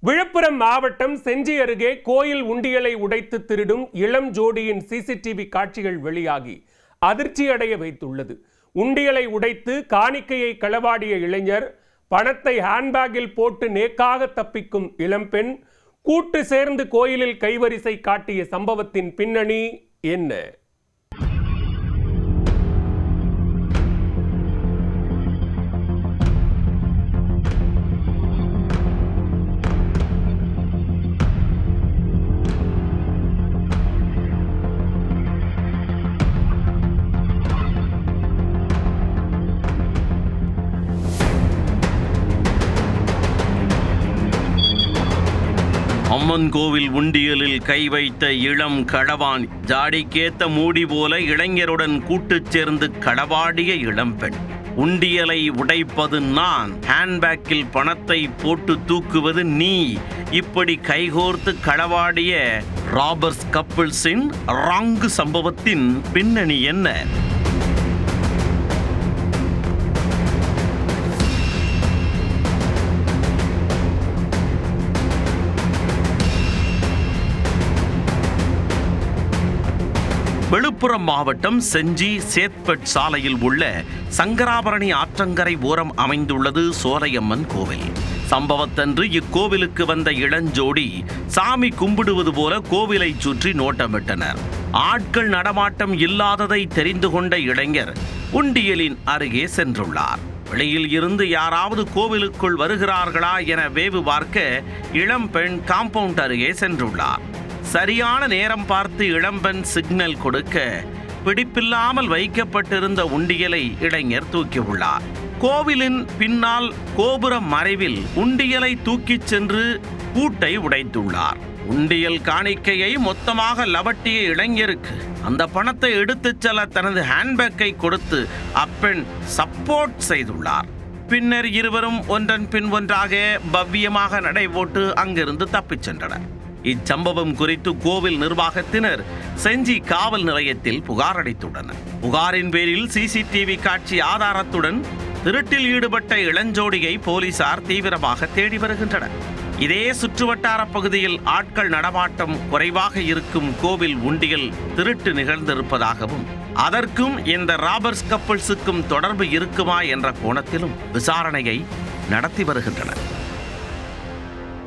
விழுப்புரம் மாவட்டம் செஞ்சி அருகே கோயில் உண்டியலை உடைத்து திருடும் இளம் ஜோடியின் சிசிடிவி காட்சிகள் வெளியாகி அதிர்ச்சியடைய வைத்துள்ளது. உண்டியலை உடைத்து காணிக்கையை களவாடிய இளைஞர், பணத்தை ஹேண்ட்பேக்கில் போட்டு நேக்காக தப்பிக்கும் இளம்பெண், கூட்டு சேர்ந்து கோயிலில் கைவரிசை காட்டிய சம்பவத்தின் பின்னணி என்ன? அம்மன் கோவில் உண்டியலில் கை வைத்த இளம் களவான், ஜாடிக்கேத்த மூடி போல இளைஞருடன் கூட்டுச் சேர்ந்து களவாடிய இளம்பெண். உண்டியலை உடைப்பது நான், ஹேண்ட்பேக்கில் பணத்தை போட்டு தூக்குவது நீ, இப்படி கைகோர்த்து களவாடிய ராபர்ஸ் கப்பிள்ஸின் ராங்கு சம்பவத்தின் பின்னணி என்ன? விழுப்புரம் மாவட்டம் செஞ்சி சேத்பட் சாலையில் உள்ள சங்கராபரணி ஆற்றங்கரை ஓரம் அமைந்துள்ளது சோலையம்மன் கோவில். சம்பவத்தன்று இக்கோவிலுக்கு வந்த இளஞ்சோடி சாமி கும்பிடுவது போல கோவிலை சுற்றி நோட்டமிட்டனர். ஆட்கள் நடமாட்டம் இல்லாததை தெரிந்து கொண்ட இளைஞர் உண்டியலின் அருகே சென்றுள்ளார். வெளியில் இருந்து யாராவது கோவிலுக்குள் வருகிறார்களா என வேவு பார்க்க இளம்பெண் காம்பவுண்ட் அருகே சென்றுள்ளார். சரியான நேரம் பார்த்து இளம்பெண் சிக்னல் கொடுக்க பிடிப்பில்லாமல் வைக்கப்பட்டிருந்த உண்டியலை இளைஞர் தூக்கியுள்ளார். கோவிலின் பின்னால் கோபுர மறைவில் உண்டியலை தூக்கிச் சென்று பூட்டை உடைத்துள்ளார். உண்டியல் காணிக்கையை மொத்தமாக லவட்டிய இளைஞருக்கு அந்த பணத்தை எடுத்துச் செல்ல தனது ஹேண்ட்பேக்கை கொடுத்து அப்பெண் சப்போர்ட் செய்துள்ளார். பின்னர் இருவரும் ஒன்றன் பின் ஒன்றாக பவ்யமாக நடைபோட்டு அங்கிருந்து தப்பிச் சென்றனர். இச்சம்பவம் குறித்து கோவில் நிர்வாகத்தினர் செஞ்சி காவல் நிலையத்தில் புகார் அளித்துள்ளனர். புகாரின் பேரில் சிசிடிவி காட்சி ஆதாரத்துடன் திருட்டில் ஈடுபட்ட இளஞ்சோடியை போலீசார் தீவிரமாக தேடி வருகின்றனர். இதே சுற்றுவட்டார பகுதியில் ஆட்கள் நடமாட்டம் குறைவாக இருக்கும் கோவில் உண்டியல் திருட்டு நிகழ்ந்திருப்பதாகவும், அதற்கும் இந்த ராபர்ஸ் கப்பிள்ஸுக்கும் தொடர்பு இருக்குமா என்ற கோணத்திலும் விசாரணையை நடத்தி வருகின்றனர்.